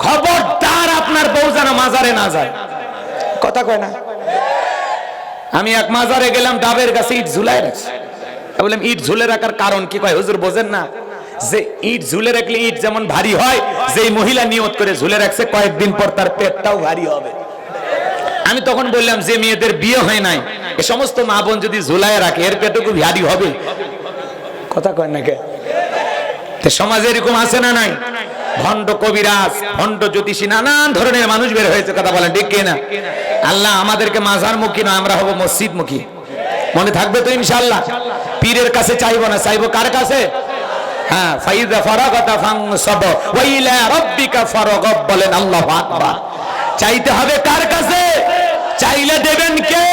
খবরদার আপনার বউ যেন মাজারে না যায়। কথা কয় না? আমি এক মাজারে গেলাম, ডাবের গাছে ইট ঝুলাই রাখছে। বললাম ইট ঝুলে রাখার কারণ কি? কয় হুজুর বোঝেন না যে ইট ঝুলে রাখলে ইট যেমন ভারী হয়, যেই মহিলা নিয়ত করে ঝুলে রাখছে কয়েকদিন পর তার পেটটাও ভারী হবে। আমি তখন বললাম যে মেয়েদের বিয়ে হয় নাই এ সমস্ত মা বোন যদি ঝুলায় রাখে এর পেটও খুব ভারী হবে। কথা কয় না কে? সমাজে এরকম আছে না নাই? ভণ্ড কবিরাজ, ভণ্ড জ্যোতিষী, নানান ধরনের মানুষ বের হয়েছে। কথা বলেন ঠিক কিনা? আল্লাহ আমাদেরকে মাজার মুখী নয়, আমরা হব মসজিদ মুখী। মনে থাকবে তো ইনশাআল্লাহ? পীরের কাছে চাইবো না, চাইবো কার কাছে? হ্যাঁ, ফাইযা ফারাগাতা ফানসাব ওয়া ইলা রাব্বিকা ফারগাব, বলেন আল্লাহু আকবার। চাইতে হবে কার কাছে? চাইলে দেবেন কে?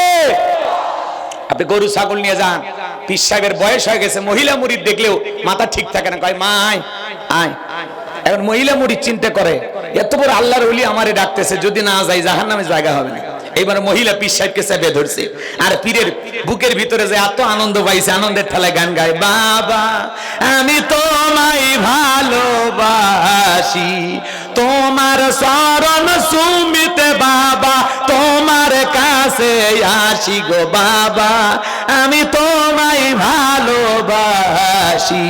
আপনি গরু ছাগল নিয়ে যান, পীর সাহেবের বয়স হয়ে গেছে, মহিলা মুরিদ দেখলেও মাথা ঠিক থাকে না, কয় মা আয় আয়। এখন মহিলা মুরিদ চিন্তা করে এত বড় আল্লাহর ওলি আমারে ডাকতেছে, যদি না যাই জাহান্নামে জায়গা হবে না। এইবার মহিলা পীর সাহেবকে চেপে ধরছে, আর পীরের বুকের ভিতরে যে এত আনন্দ পাইছে, আনন্দের ঠেলায় গান গায়, বাবা আমি তোমায় ভালোবাসি, তোমার শরণ সুমিতে বাবা, তোমার কাছে আসি গো বাবা, আমি তোমায় ভালোবাসি।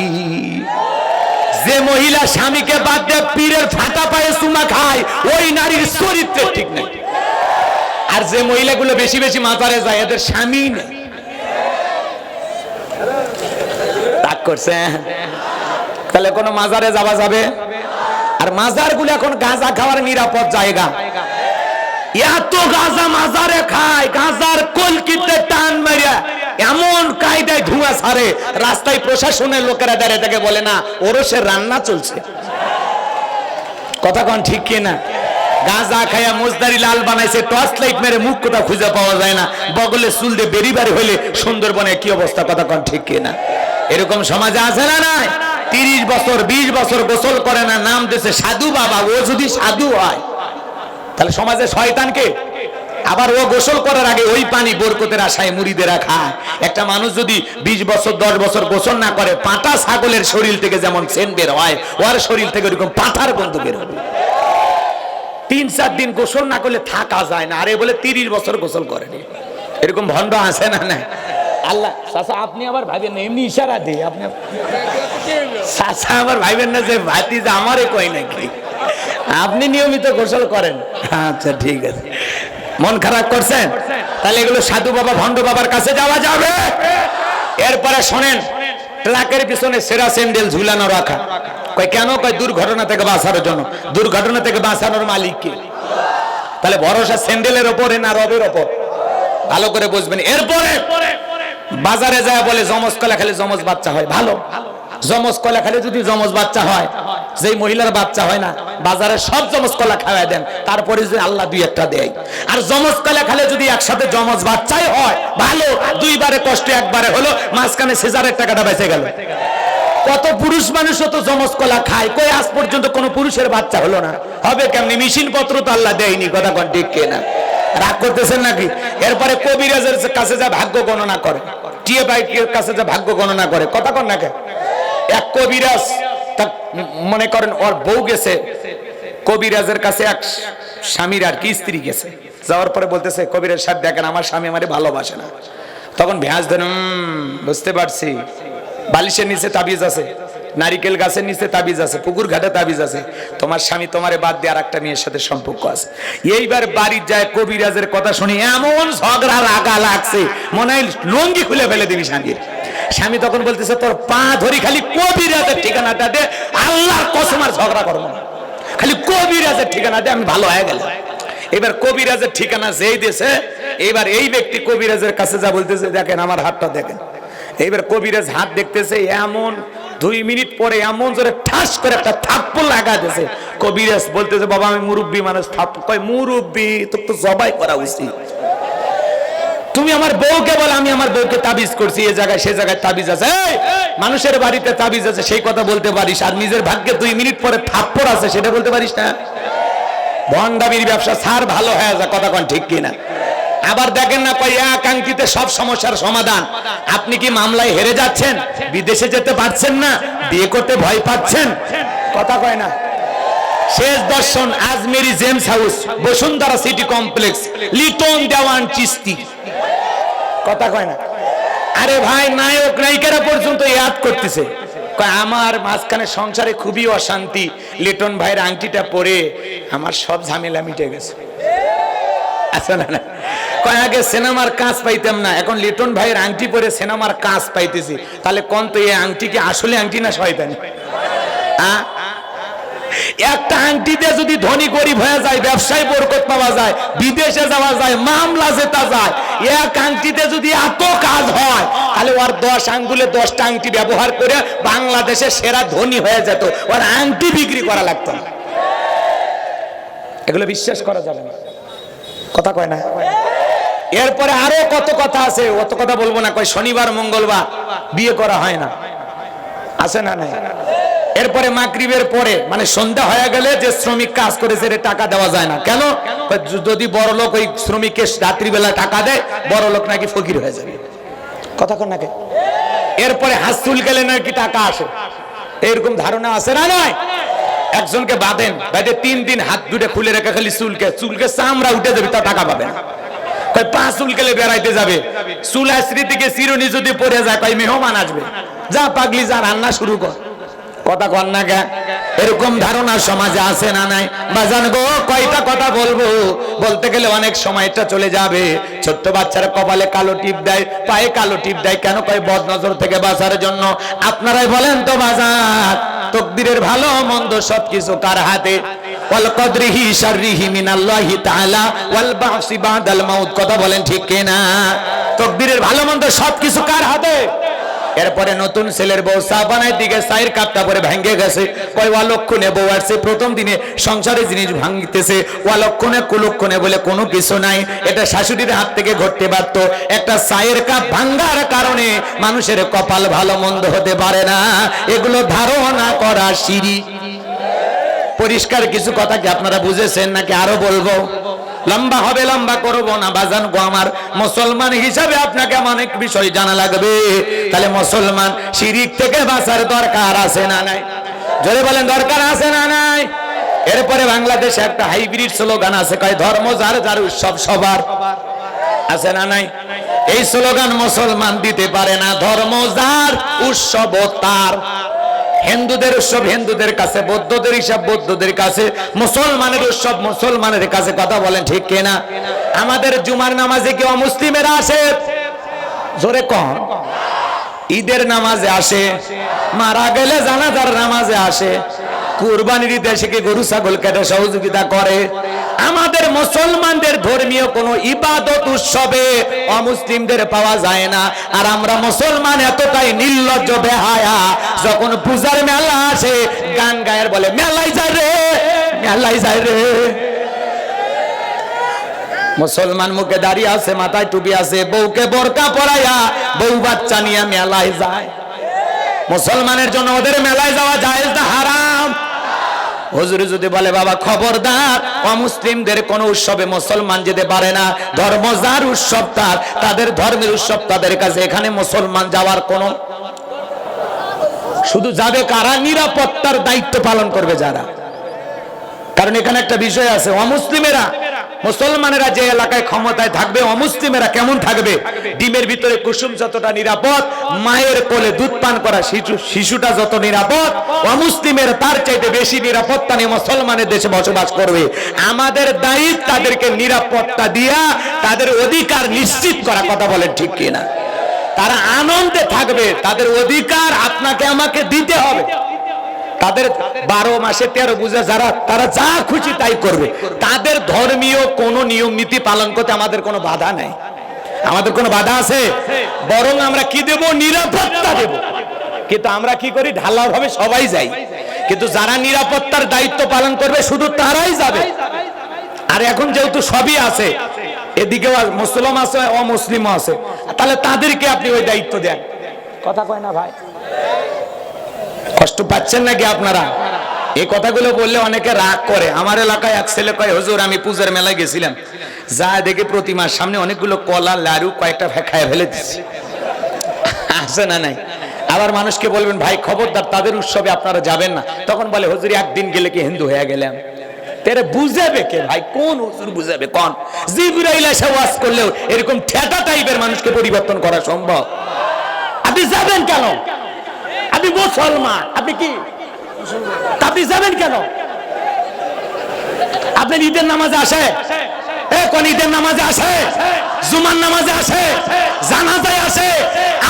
যে মহিলা স্বামীকে বাদ দিয়ে পীরের ফাটা পায়ে চুমা খায়, ওই নারীর চরিত্র ঠিক নেই। আর যে মহিলাগুলো বেশি বেশি মাজারে যায়, এদের স্বামী নেই। রাগ করছে? তাহলে কোন মাজারে যাওয়া যাবে? আর মাজারগুলো এখন গাঁজা খাওয়ার নিরাপদ জায়গা। এত গাঁজা মাজারে খায়, গাঁজার কলকিতে টান মারিয়া এমন কায়দায় ধোঁয়া ছাড়ে, রাস্তায় প্রশাসনের লোকেরা দাঁড়িয়ে থেকে বলে না ওরসের রান্না চলছে। কথা কোন ঠিক কিনা? গাঁজা খায়া মোজদারি লাল বানাইছে, টর্চ লাইট মেরে মুখ কোথাও খুঁজে পাওয়া যায় না, বগলে চুল দিয়ে বেরিবারি হইলে সুন্দরবনে কি অবস্থা। কথা কোন ঠিক কিনা? এরকম সমাজে আছে না নাই? 30 বছর 20 বছর গোসল করে না, নাম দিয়েছে সাধু বাবা। ও যদি সাধু হয় তাহলে সমাজে শয়তানকে। আবার ও গোসল করার আগে ওই পানি বরকতের আশায় মুরিদেরা খায়। একটা মানুষ যদি 20 বছর 10 বছর গোসল না করে, পাঁঠা ছাগলের শরীর থেকে যেমন সেন বের হয়, ওর শরীর থেকে ওরকম পাঁঠার গন্ধ বের হবে। 3-4 দিন গোসল না করলে থাকা যায় না। আরে বলে 30 বছর গোসল করেনি। এরকম ভণ্ড আছে না? না আল্লাহ চাচা আপনি আবার ভাবেন না, এমনি ইশারা দিই আপনি চাচা আবার ভাবেন না যে ভাতিজা আমারে কই নাকি। আপনি নিয়মিত গোসল করেন। আচ্ছা ঠিক আছে, মন খারাপ করছেন? তাহলে এগুলো সাধু বাবা ভণ্ড বাবার কাছে যাওয়া যাবে? এরপরে শোনেন, ট্রাকের পিছনে সেরা স্যান্ডেল ঝুলানো রাখা। কয় কেন? কয় দুর্ঘটনা থেকে বাঁচানোর জন্য। দুর্ঘটনা থেকে বাঁচানোর মালিক কে? তাহলে ভরসা স্যান্ডেলের ওপরে না রবের ওপর? ভালো করে বুঝবেন। এরপরে বাজারে যায় বলে জমজ কলা খেলে জমজ বাচ্চা হয়। ভালো, জমজ কলা খেলে যদি জমজ বাচ্চা হয়, যেই মহিলার বাচ্চা হয় না, বাজারে সব জমজ কলা খাওয়াই দেন, তারপরে যদি আল্লাহ 2-1টা দেয়। আর জমজ কলা খেলে যদি একসাথে জমজ বাচ্চাই হয়, ভালো, 2বারে কষ্ট একবারে হলো, মাঝখানে সিজারের টাকাটা বেঁচে গেল। কত পুরুষ মানুষও তো জমজ কলা খায়, কই আজ পর্যন্ত কোনো পুরুষের বাচ্চা হলো না। হবে কেমনি? মেশিন পত্র তো আল্লাহ দেয়নি। কথা কোন ঠিক কিনা? রাগ করতেছেন নাকি? এরপরে কবিরাজের কাছে যা ভাগ্য গণনা করে, টিএ বাইকের কাছে যা ভাগ্য গণনা করে। কথা কোন নাকি? এক কবিরাজ মনে করেন ওর বউ গেছে কবিরাজের কাছে, এক স্বামীর আর কি স্ত্রী গেছে, যাওয়ার পরে বলতেছে কবিরাজ সাহেব দেখেন আমার স্বামী আমারে ভালোবাসে না। তখন ভ্যাঁস ধরে বুঝতে পারছি, বালিশের নিচে তাবিজ আছে, নারিকেল গাছের নিচে তাবিজ আছে, পুকুর ঘাটে তাবিজ আছে, তোমার স্বামী তোমারে বাদ দিয়ে আর একটা মেয়ের সাথে সম্পর্ক আছে। এইবার বাড়ি যায়, কবিরাজের কথা শুনি এমন ঝগড়া লাগা লাগছে, মনে হয় লুঙ্গি খুলে ফেলে দিবি স্বামীর। স্বামী তখন বলতেছে তোর পা ধরি, খালি কবিরাজের ঠিকানাটা দে, আল্লাহর কসম আর ঝগড়া করবো না, খালি কবিরাজের ঠিকানা দে, আমি ভালো হয়ে গেলাম। এবার কবিরাজের ঠিকানা যেই দিয়েছে, এবার এই ব্যক্তি কবিরাজের কাছে যা বলতেছে দেখেন আমার হাতটা দেখেন। এইবার কবিরাজ হাত দেখতেছে, এমন 2 মিনিট পরে এমন জোরে ঠাস করে একটা থাপ্পড় লাগা দিয়েছে। কবিরাজ বলতেছে বাবা আমি মুরব্বী মানুষ। কয় মুরব্বী, তোর তো জবাই করা উচিত। তুমি আমার বউকে বল আমি আমার বউকে তাবিজ করছি, এই জায়গায় সে জায়গায় তাবিজ আছে, মানুষের বাড়িতে তাবিজ আছে, সেই কথা বলতে পারিস। আর নিজের ভাগ্যে 2 মিনিট পরে থাপ্পড় আছে সেটা বলতে পারিস না? ভণ্ডামির ব্যবসা সার ভালো হয়ে যায়। কথা কোন ঠিক কিনা? আবার দেখেন না, কয় একাঙ্ক্ষিতে সব সমস্যার সমাধান। আপনি কি মামলায় হেরে যাচ্ছেন? বিদেশে যেতে পারছেন না? বিয়ে করতে ভয় পাচ্ছেন? কথা কয় না। শেষ দর্শন Ajmeri gems house, Bashundhara city complex, Liton Dewan Chishti. কথা কয় না? আরে ভাই, নায়ক নায়িকারা পর্যন্ত ইয়াদ করতেছে, আমার মাঝখানে সংসারে খুবই অশান্তি, লিটন ভাইয়ের আংটিটা পরে আমার সব ঝামেলা মিটে গেছে। আচ্ছা না না, কয় আগে সিনেমার কাজ পাইতাম না, এখন লিটন ভাইয়ের আংটি পরে সিনেমার কাজ পাইতেছি। তাহলে কোন তো এই আংটি কি আসলে আংটি না শয়তানি? একটা আংটি দিয়ে যদি ধনী গরিব হয়ে যায়, ব্যবসায় বরকত পাওয়া যায়, বিদেশে যাওয়া যায়, মামলা জেতা যায়, এক আংটিতে যদি এত কাজ হয়, তাহলে ওর 10 আঙ্গুলে 10টা আংটি ব্যবহার করে বাংলাদেশের সেরা ধনী হয়ে যেত, ওর আংটি বিক্রি করা লাগতো না। এগুলো বিশ্বাস করা যাবে না। কথা কয় না? এরপরে আরো কত কথা আছে, অত কথা বলবো না। কয় শনিবার মঙ্গলবার বিয়ে করা হয় না, আছে না নাই? এরপরে মাগরিবের পরে মানে সন্ধ্যা হয়ে গেলে যে শ্রমিক কাজ করেছে এর টাকা দেওয়া যায় না। কেন? যদি বড় লোক ওই শ্রমিককে রাত্রিবেলা টাকা দেয়, বড় লোক নাকি ফকির হয়ে যাবে। কথা কন নাকি? এরপরে হাত চুলকালে নাকি টাকা আসে, এরকম ধারণা আছে না নয়? একজনকে বাঁধেন, বাঁধে 3 দিন হাত দুটো খুলে রেখে খালি চুলকে চামড়া উঠে যাবে, তা টাকা পাবে না। কয় 5 চুলকেলে বেড়াইতে যাবে, চুল আশ্রি থেকে চিরুনি যদি পড়ে যায়, কয় মেহমান আসবে, যা পাগলি যা রান্না শুরু কর। কথা কন না কে? এরকম ধারণা সমাজে আছে না নাই? বাজান গো, কয়টা কথা বলবো, বলতে গেলে অনেক সময়টা চলে যাবে। ছোট্ট বাচ্চারা কপালে কালো টিপ দেয়, পায়ে কালো টিপ দেয়, কেন? কয় বদ নজর থেকে বাঁচার জন্য। আপনারাই বলেন তো বাজার, তকদিরের ভালো মন্দ সবকিছু কার হাতে? ওয়াল কদরিহি শাররিহি মিনাল্লাহি তাআলা ওয়াল বাসি বাদাল মাউত। কথা বলেন ঠিক কিনা? তকদিরের ভালো মন্দ সবকিছু কার হাতে? এরপরে নতুন ছেলের বউ চা বানায় দিকে চায়ের কাপটা পরে ভেঙে গেছে, কয় অলক্ষণে বউ আসছে, প্রথম দিনে সংসারে জিনিস ভাঙতেছে, অলক্ষণে কুলক্ষণে বলে কোনো কিছু নাই, এটা শাশুড়ির হাত থেকে ঘটতে পারতো। একটা চায়ের কাপ ভাঙার কারণে মানুষের কপাল ভালো মন্দ হতে পারে না, এগুলো ধারণা করা শিরক। পরিষ্কার কিছু কথা কি আপনারা বুঝেছেন নাকি আরো বলবো? লম্বা হবে, লম্বা করবো না। বাজান গো আমার, মুসলমান হিসাবে আপনাকে অনেক বিষয় জানা লাগবে। তাহলে মুসলমান শিরক থেকে বাঁচার দরকার আছে না নাই? জোরে বলেন, দরকার আছে না নাই? এরপরে বাংলাদেশে একটা হাইব্রিড স্লোগান আছে, কয় ধর্ম যার, যার উৎসব সবার, আছে না নাই? এই স্লোগান মুসলমান দিতে পারে না, ধর্ম যার উৎসব তার। হিন্দুদের উৎসব হিন্দুদের কাছে, বৌদ্ধদের হিসাব বৌদ্ধদের কাছে, মুসলমানের উৎসব মুসলমানের কাছে। কথা বলেন ঠিক কিনা? আমাদের জুমার নামাজে কি অমুসলিমেরা আসে? জোরে কম। ঈদের নামাজে আসে, মারা গেলে জানাজার নামাজে আসে, কুরবানির ঈদে এসে কি গরু ছাগল কেটে সহযোগিতা করে। আমাদের মুসলমানদের ধর্মীয় কোন ইবাদত উৎসবে অমুসলিমদের পাওয়া যায় না। আর আমরা মুসলমান এতটাই নির্লজ্জ বেহায়া, যখন পূজার মেলা আসে গান গায়ের বলে মেলাই যায় রে, মেলাই যায় রে। মুসলমান মুখে দাঁড়িয়ে আছে, মাথায় টুপি আছে, বউকে বোরকা পরাইয়া বউ বাচ্চা নিয়ে মেলায় যায়। মুসলমানের জন্য ওদের মেলায় যাওয়া জায়েজ না হারাম? হুজুর যদি বলে বাবা খবরদার, অমুসলিমদের কোন উৎসবে মুসলমান যেতে পারে না, ধর্ম যার উৎসব তার, তাদের ধর্মের উৎসব তাদের কাছে, এখানে মুসলমান যাওয়ার কোন, শুধু যাবে কারা? নিরাপত্তার দায়িত্ব পালন করবে যারা। কারণ এখানে একটা বিষয় আছে, অমুসলিমেরা, মুসলমানেরা যে এলাকায় ক্ষমতায় থাকবে, অমুসলিমেরা কেমন থাকবে? ডিমের ভিতরে কুসুম যতটা নিরাপদ, মায়ের কোলে দুধ পান করা শিশুটা যত নিরাপদ, অমুসলিমের তার চাইতে বেশি নিরাপত্তা নিয়ে মুসলমানের দেশে বসবাস করবে। আমাদের দায়িত্ব তাদেরকে নিরাপত্তা দিয়া তাদের অধিকার নিশ্চিত করা। কথা বলেন ঠিক কিনা? তারা আনন্দে থাকবে, তাদের অধিকার আপনাকে আমাকে দিতে হবে। তাদের 12 মাসে 13 পূজা যারা, তারা যা খুশি তাই করবে। তাদের ধর্মীয় কোন নিয়ম নীতি পালন করতে আমাদের কোনো বাধা নাই। আমাদের কোনো বাধা আছে? বরং আমরা কি দেব? নিরাপত্তা দেব। কিন্তু আমরা কি করি? ঢালাও ভাবে সবাই যাই, কিন্তু যারা নিরাপত্তার দায়িত্ব পালন করবে শুধু তারাই যাবে। আর এখন যেহেতু সবই আছে, এদিকে মুসলিম আছে, অমুসলিমও আছে, তাহলে তাদেরকে আপনি ওই দায়িত্ব দেন। কথা কয় না ভাই? কষ্ট পাচ্ছেন নাকি আপনারা? এই কথাগুলো বললে অনেকে রাগ করে। আমার এলাকায় এক ছেলে কয়, হুজুর আমি পূজার মেলায় গেছিলাম, যা দেখে প্রতিমার সামনে অনেকগুলো কলা লাড়ু কয়েকটা খায় ফেলে দিচ্ছি। আছে না নাই? আবার মানুষকে বলবেন ভাই খবরদার তাদের উৎসবে আপনারা যাবেন না, তখন বলে হুজুর একদিন গেলে কি হিন্দু হয়ে গেলাম? তেরে বুঝাবে কে ভাই? কোন হুজুর বুঝাবে? কোন জিবরাইল এসে ওয়াজ করলেও এরকম ঠেটা টাইপের মানুষকে পরিবর্তন করা সম্ভব? আপনি যাবেন কেন? আপনি মুসলমান, আপনি কি আপনি যাবেন কেন? আপনার ঈদের নামাজে আসে, কোন ঈদের নামাজে আসে? জুমার নামাজে আসে, জানাজায় আসে,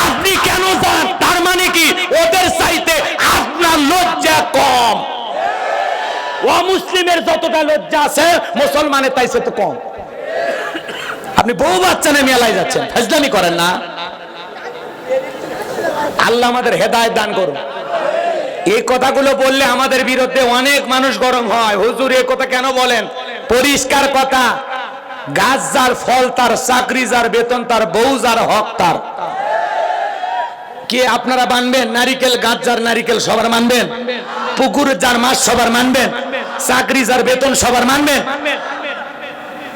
আপনি কেন যান? তার মানে কি ওদের চাইতে আপনার লজ্জা কম। অমুসলিমের যতটা লজ্জা আছে মুসলমানের তাই সে তো কম। আপনি বউ বাচ্চা নিয়ে মেলায় যাচ্ছেন, ফাজলামি করেন না। আল্লাহ আমাদের হেদায়েত দান করুন। এই কথাগুলো বললে আমাদের বিরুদ্ধে অনেক মানুষ গরম হয়, হুজুর এই কথা কেন বলেন? পরিষ্কার কথা, গাছ যার ফল তার, চাকরি যার বেতন তার, বউ যার হক তার। কি আপনারা মানবেন? নারিকেল গাছ যার নারিকেল সবার মানবেন? পুকুর যার মাছ সবার মানবেন? চাকরি যার বেতন সবার মানবেন?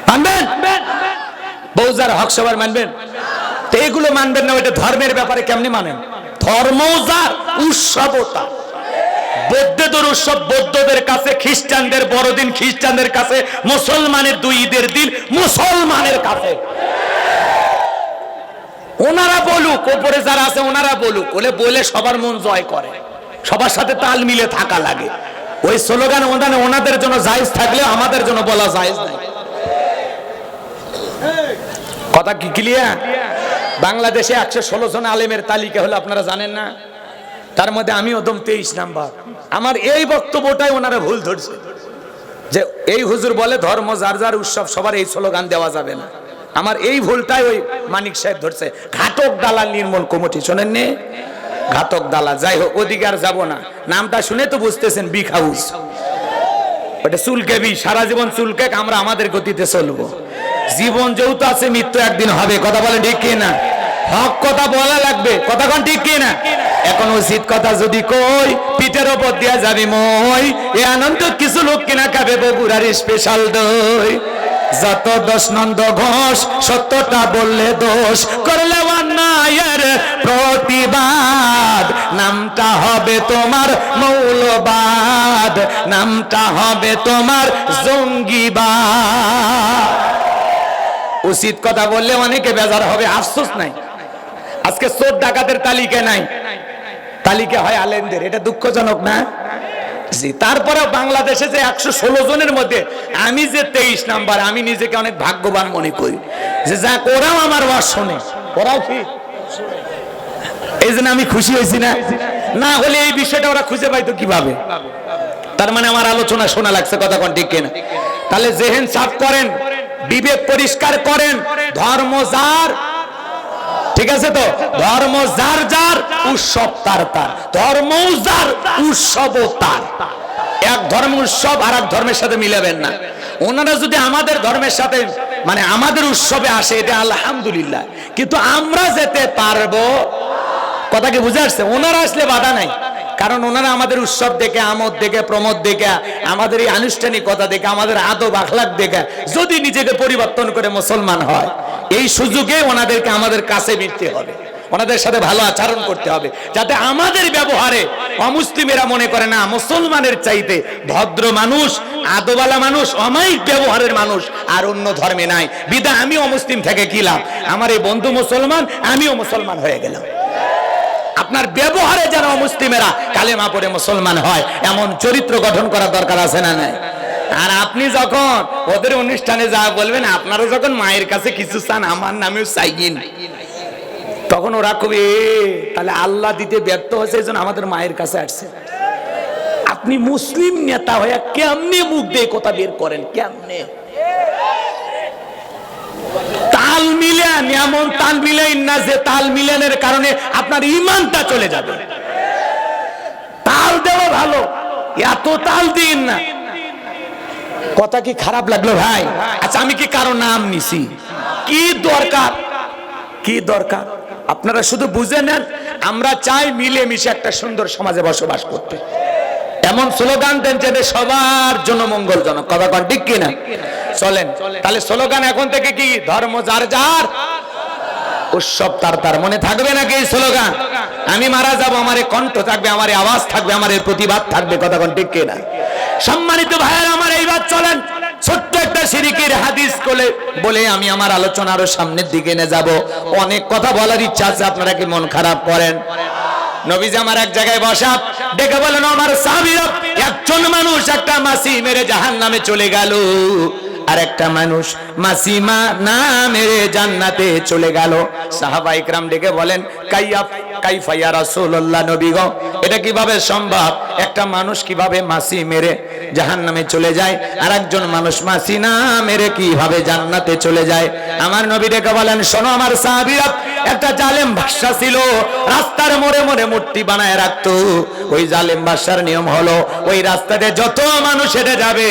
মানবেন? বউ যার হক সবার মানবেন? তো এগুলো মানবেন না, ওইটা ধর্মের ব্যাপারে কেমনি মানেন? ধর্ম যার, উৎসবতা। বৌদ্ধদের উৎসব বৌদ্ধদের কাছে, খ্রিস্টানদের বড়দিন খ্রিস্টানদের কাছে, মুসলমানের দুই ঈদের দিন মুসলমানের কাছে। ওনারা বলুক, ওপরে যারা আছে ওনারা বলুক, বলে সবার মন জয় করে, সবার সাথে তাল মিলে থাকা লাগে। ওই স্লোগান ওনাদের জন্য জায়েজ থাকলে আমাদের জন্য বলা জায়েজ নাই। কথা কি ক্লিয়ার? বাংলাদেশে 116 জন আলেমের তালিকা হলো, আপনারা জানেন না? তার মধ্যে আমি ওদম 23 নাম্বার। আমার এই বক্তব্যটাই ওনারা ভুল ধরছে, যে এই হুজুর বলে ধর্ম যার যার উৎসব সবার, এই স্লোগান দেওয়া যাবে না। আমার এই ভুলটাই ওই মানিক সাহেব ধরছে। ঘাতক দালাল নির্মূল কমিটি, শোনেননি? ঘাতক দালাল। যাই হোক, ওদিকে আর যাবো না। নামটা শুনে তো বুঝতেছেন, বিগ হাউস। ওটা চুলকে বি, সারা জীবন চুলকে, আমরা আমাদের গতিতে চলবো। জীবন যেহেতু আছে, মৃত্যু একদিন হবে। কথা বলেন ঠিক কি না? হক কথা বলা লাগবে, কথা কোন ঠিক কি না? এখন উচিত কথা যদি কই, পিঠের ওপর দিয়া যাবি মই। এ আনন্দ কিছু লোক কিনা খাবে বগুড়ার স্পেশাল দই। যত দোষ নন্দ ঘোষ, সত্যটা বললে দোষ, করলে অন্যায়ের প্রতিবাদ। নামটা হবে তোমার মৌলবাদ, নামটা হবে তোমার জঙ্গিবাদ। উচিত কথা বললে অনেকে বেজার হবে, আফসোস নাই। আজকে চোর ডাকাতের তালিকা নাই, তালিকা হয় আলেমদের। এটা দুঃখজনক না? জি। তারপরে বাংলাদেশে যে 116 জনের মধ্যে আমি যে 23 নাম্বার, আমি নিজেকে অনেক ভাগ্যবান মনে করি যে যাক ওরাও আমার ওয়াজ শোনে। ওরাও কি এই জন্য আমি খুশি হয়েছি না? না হলে এই বিষয়টা ওরা খুঁজে পাইতো কিভাবে? তার মানে আমার আলোচনা শোনা লাগছে, কথা কোন ঠিক কিনা? তাহলে জেহেন সাফ করেন, বিবেক পরিষ্কার করেন। ধর্ম যার, ঠিক আছে তো? ধর্ম যার যার, উৎসব তার তার। ধর্ম যার, উৎসব তার। এক ধর্ম উৎসব আর এক ধর্মের সাথে মিলাবেন না। ওনারা যদি আমাদের ধর্মের সাথে মানে আমাদের উৎসবে আসে, এটা আলহামদুলিল্লাহ, কিন্তু আমরা যেতে পারবো। কথা কি বুঝে আসছে? ওনারা আসলে বাধা নাই, কারণ ওনারা আমাদের উৎসব দেখে, আমোদ দেখে, প্রমোদ দেখে, আমাদের এই আনুষ্ঠানিকতা দেখে, আমাদের আদব আখলাক দেখে যদি নিজেকে পরিবর্তন করে মুসলমান হয়, এই সুযোগে ওনাদেরকে আমাদের কাছে মিলতে হবে, ওনাদের সাথে ভালো আচরণ করতে হবে, যাতে আমাদের ব্যবহারে অমুসলিমেরা মনে করে না মুসলমানের চাইতে ভদ্র মানুষ, আদবালা মানুষ, অমায়িক ব্যবহারের মানুষ আর অন্য ধর্মে নাই। বিদা আমি অমুসলিম থেকে কি লাভ? আমার এই বন্ধু মুসলমান, আমিও মুসলমান হয়ে গেলাম। আপনার ব্যবহারে যেন মুসলিমেরা কালেমা পড়ে মুসলমান হয়, এমন চরিত্র গঠন করার দরকার আছে না নাই? আর আপনি যখন ওদের অনুষ্ঠানে যা বলবেন, আপনারা যখন মায়ের কাছে কিছু চান, আমার নামেও চাইবেন, তখন ওরা কবে তাহলে আল্লাহ দিতে ব্যর্থ হয়েছে, এই জন্য আমাদের মায়ের কাছে আসছে। আপনি মুসলিম নেতা হয়ে কেমনে মুখ দিয়ে কথা বের করেন? কেমনে তাল মিলান? এমন তাল মিলাইন না যে তাল মিলানের কারণে আপনার ঈমানটা চলে যাবে। তাল দেওয়া ভালো, এত তাল দিন না। কথা কি খারাপ লাগলো ভাই? আচ্ছা, আমি কি কারো নাম নিছি? কি দরকার? কি দরকার? আপনারা শুধু বুঝে নেন, আমরা চাই মিলেমিশে একটা সুন্দর সমাজে বসবাস করতে। এমন স্লোগান দেন যেটা সবার জন্য মঙ্গলজনক। কথা কন ঠিক কিনা? চলেন তাহলে স্লোগান এখন থেকে কি? ধর্ম যার যার, উৎসব তার মনে থাকবে নাকি এই স্লোগান? আমি মারা যাব, আমার কণ্ঠ থাকবে, আমার আওয়াজ থাকবে, আমার প্রতিবাদ থাকবে। কথা কোন ঠিক কিনা? সম্মানিত ভাইয়েরা আমার, এইবার চলেন ছোট্ট একটা শিরকের হাদিস বলে আমি আমার আলোচনা আরো সামনের দিকে নিয়ে যাব। অনেক কথা বলার ইচ্ছা আছে, আপনারা কি মন খারাপ করেন? নবীজি আমার এক জায়গায় বসা, ডেকে বলেন, আমার সাহাবীরা, একজন মানুষ একটা মাছি মেরে জাহান্নামে চলে গেল, আর একটা মানুষ মাছি না মেরে জান্নাতে চলে গেল। সাহাবা ইকরাম ডেকে বলেন, কাইফা ইয়া রাসূলুল্লাহ, নবী গো, এটা কিভাবে সম্ভব? একটা মানুষ কিভাবে মাছি মেরে জাহান্নামে চলে যায়, আর একজন মানুষ মাছি না মেরে কিভাবে জান্নাতে চলে যায়? আমার নবী ডেকে বলেন, শোনো আমার সাহাবীরা, একটা জালেম বাদশা ছিল, রাস্তার মোড়ে মোড়ে মূর্তি বানায় রাখতো। ওই জালেম বাদশার নিয়ম হলো, ওই রাস্তাতে যত মানুষ হেঁটে যাবে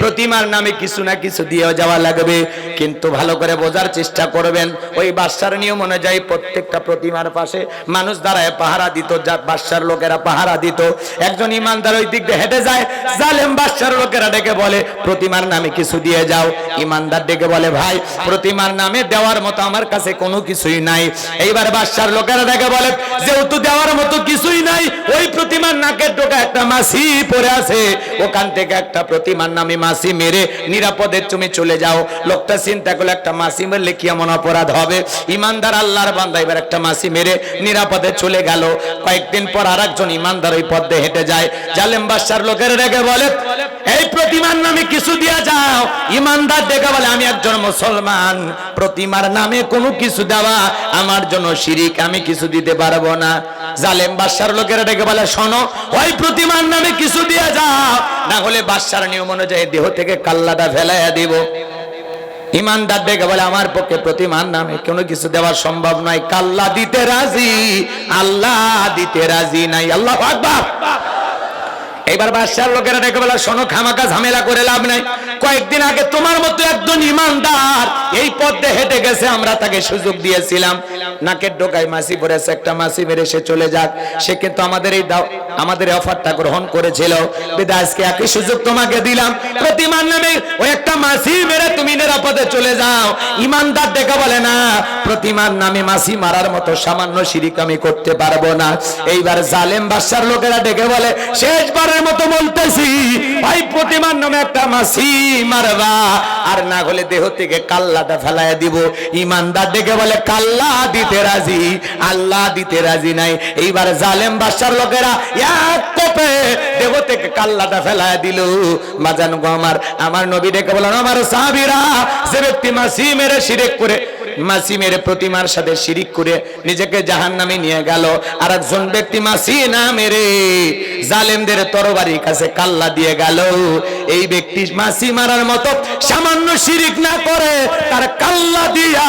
প্রতিমার নামে কিছু না কিছু দিয়ে যাওয়া লাগবে। কিন্তু ভালো করে বোঝার চেষ্টা করবেন, ওই বাদশার নিয়ম অনুযায়ী প্রত্যেকটা প্রতিমার পাশে মানুষ দাঁড়ায় পাহারা দিত, যা বাদশার লোকেরা পাহারা দিত। একজন ইমানদার ওই দিক দিয়ে হেঁটে যায়, জালেম বাদশার লোকেরা ডেকে বলে, প্রতিমার নামে কিছু দিয়ে যাও। ইমানদার ডেকে বলে, ভাই প্রতিমার নামে দেওয়ার মতো আমার কাছে কোনো কিছুই নাই। এইবার বাদশার লোকেরা ডেকে বলে, যেহেতু দেওয়ার মতো কিছুই নাই, ওই প্রতিমার নাকের ডোকা একটা মাছি পড়ে আছে, ওখান থেকে একটা প্রতিমার নামে মাছি মেরে নিরাপদে তুমি চলে যাও। লোকটা চিন্তা করলে, একটা মাছি মেরলে কি এমন অপরাধ হবে? ইমানদার আল্লাহর বান্দা এবার একটা মাছি মেরে নিরাপদে চলে গেল। কয়েকদিন পর আরেকজন ইমানদার ওই পথে হেঁটে যায়, জালেম বাদশার লোকেরা ডেকে বলে, এই প্রতিমার নামে কিছু দিয়ে যাও। ইমানদার ডেকে বলে, আমি একজন মুসলমান, প্রতিমার নামে কোনো কিছু দেওয়া আমার জন্য শিরিক, আমি কিছু দিতে পারবো না। জালেম বাদশার লোকেরা ডেকে বলে, শোনো, ওই প্রতিমার নামে কিছু দিয়ে যাও, না হলে বাদশার নিয়ম অনুযায়ী দেহ থেকে কাল্লাটা ফেলাইয়া দিব। ইমানদার ডেকে বলে, আমার পক্ষে প্রতিমার নামে কোনো কিছু দেওয়া সম্ভব নয়, কাল্লা দিতে রাজি, আল্লাহ দিতে রাজি নাই। আল্লাহু আকবার। এইবার বাদশার লোকেরা ডেকে বলে, শোনো, খামাকা ঝামেলা করে লাভ নাই। কয়েকদিন আগে তোমার মতো একজন ইমানদার এই পথে হেঁটে গেছে, আমরা তাকে সুযোগ দিয়েছিলাম, নাকের ডোকায় মাছি পড়েছে, একটা মাছি মেরে সে চলে যাক। সে কিন্তু আমাদের অফারটা গ্রহণ করেছিল, বিধায় আজকে একই সুযোগ তোমাকে দিলাম, প্রতিমার নামে ওই একটা মাছি মেরে তুমি নিরাপদে চলে যাও। ইমানদার ডেকে বলে, না, প্রতিমার নামে মাছি মারার মতো সামান্য শিরিক আমি করতে পারবো না। এইবার জালেম বাদশার লোকেরা ডেকে বলে, শেষবারের মতো বলতেছি, ভাই প্রতিমার নামে একটা মাছি মারবা, আর না হলে দেহ থেকে কাল্লাটা ফেলাইয়া দিব। ইমানদার ডেকে বলে, কাল্লা দিতে রাজি, আল্লাহ দিতে রাজি নাই। এইবার জালেম বাদশার লোকেরা এক কোপে দেহ থেকে কাল্লাটা ফেলাইয়া দিল। বাজান গো আমার নবী ডেকে বলেন, আমার সাহাবীরা, যে ব্যক্তি মাছি মেরে শিরক করে, মাছি মেরে প্রতিমার সাথে শিরিক করে নিজেকে জাহান্নামে নিয়ে গেল, আর একজন ব্যক্তি মাছি না মেরে জালেমদের তরবারির কাছে কাল্লা দিয়ে গেল, এই ব্যক্তি মাছি মারার মতো সামান্য শিরিক না করে তার কাল্লা দিয়া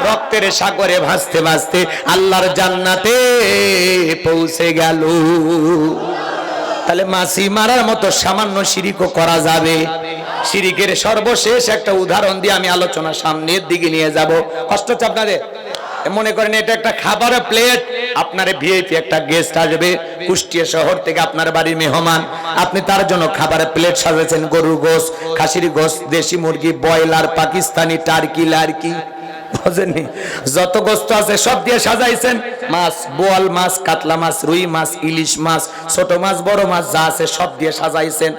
রক্তের সাগরে ভাসতে ভাসতে আল্লাহর জান্নাতে পৌঁছে গেল। তাহলে মাছি মারার মতো সামান্য শিরিকও করা যাবে। শিরিকের সর্বশেষ একটা উদাহরণ দিয়ে আমি আলোচনা সামনের দিকে নিয়ে যাব। কষ্ট হচ্ছে আপনাদের? মনে করেন এটা একটা খাবারের প্লেট, আপনার ভিআইপি একটা গেস্ট আসবে কুষ্টিয়া শহর থেকে, আপনার বাড়ির মেহমান, আপনি তার জন্য খাবারের প্লেট সাজাচ্ছেন, গরুর গোশত, খাসির গোশত, দেশি মুরগি, ব্রয়লার, পাকিস্তানি, টার্কি, লার্কি, বুঝেননি, যত গোশত আছে সব দিয়ে সাজাইছেন। মাছ, বোয়াল মাছ, কাতলা মাছ, রুই মাছ, ইলিশ মাছ, ছোট মাছ, বড় মাছ যা আছে সব দিয়ে সাজাইছেন।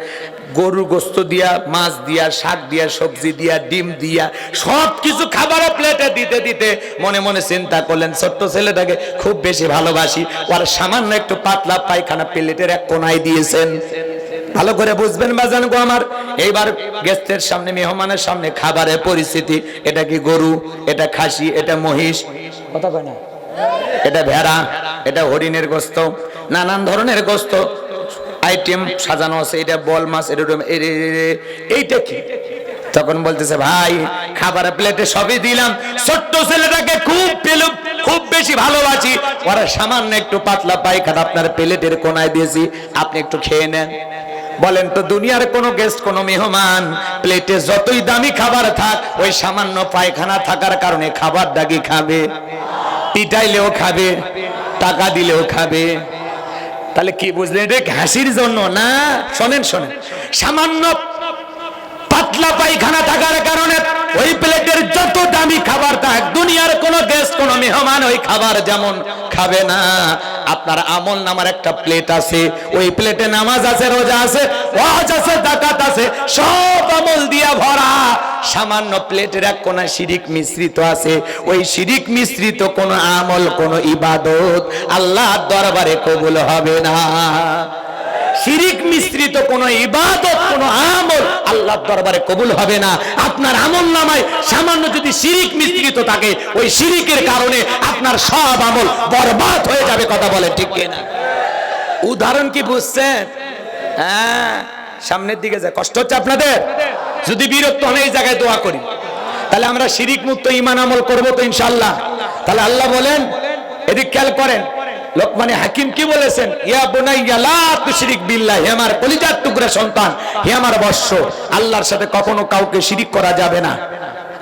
গরুর গোশত দিয়া, মাছ দিয়া, শাক দিয়া, সবজি দিয়া, ডিম দিয়া, সব কিছু খাবারের প্লেটে দিতে দিতে মনে মনে চিন্তা করলেন, ছোট্ট ছেলেটাকে খুব বেশি ভালোবাসি, ওর সামান্য একটু পাতলা পায়খানা প্লেটের এক কোনায় দিয়েছেন। ভালো করে বুঝবেন বাজান গো আমার। এইবার গেস্টের সামনে, মেহমানের সামনে খাবারের পরিস্থিতি, এটা কি গরু, এটা খাসি, এটা মহিষ, কথা কয় না, এটা ভেড়া, এটা হরিণের গোশত, নানান ধরনের গোশত আইটেম সাজানো আছে, এটা বল মাছ, এইটা কি? তখন বলতেছে, ভাই খাবারের প্লেটে সবই দিলাম, ছোট্ট ছেলেটাকে খুব বেশি ভালোবাসি, ওরা সামান্য একটু পাতলা পায়খানা আপনার প্লেটের কোনায় দিয়েছি, আপনি একটু খেয়ে নেন। বলেন তো, দুনিয়ার কোন গেস্ট, কোন মেহমান প্লেটে যতই দামি খাবার থাক, ওই সামান্য পায়খানা থাকার কারণে খাবার দাগি খাবে, পিটাইলেও খাবে, টাকা দিলেও খাবে। তাহলে কি বুঝলেন? এটা হাসির জন্য না। শোনেন, সামান্য পাতলা পায়খানা থাকার কারণে ওই প্লেটের যত দামি খাবার থাক, দুনিয়ার কোন গেস্ট কোন মেহমান ওই খাবার যেমন খাবে না। আপনার আমল নামার একটা প্লেট আছে, ওই প্লেটে নামাজ আছে, রোজা আছে, ওয়াজ আছে, যাকাত আছে, সব আমল দিয়া ভরা। সামান্য প্লেটের এক কোণা শিরিক মিশ্রিত আছে, ওই শিরিক মিশ্রিত কোন আমল কোন ইবাদত আল্লাহর দরবারে কবুল হবে না। শিরিক মিশ্রিত কোন ইবাদত কোন আমল আল্লাহর দরবারে কবুল হবে না। আপনার আমল নামায় সামান্য যদি শিরিক মিশ্রিত থাকে, ওই শিরিকের কারণে আপনার সব আমল বরবাদ হয়ে যাবে। কথা বলেন ঠিক কিনা? উদাহরণ কি বুঝছেন? হ্যাঁ, সামনের দিকে যায়। কষ্ট হচ্ছে আপনাদের? যদি বিরক্ত হন এই জায়গায় দোয়া করি, তাহলে আমরা শিরিক মুক্ত ঈমান আমল করব তো ইনশাআল্লাহ। তাহলে আল্লাহ বলেন, এদিক খেয়াল করেন, লোকমানে হাকিম কি বলেছেন? ইয়া বুনাইয়া লা তুশরিক বিল্লাহ, হে আমার কলিজার টুকরা সন্তান, হে আমার বৎস, আল্লাহর সাথে কখনো কাউকে শিরিক করা যাবে না।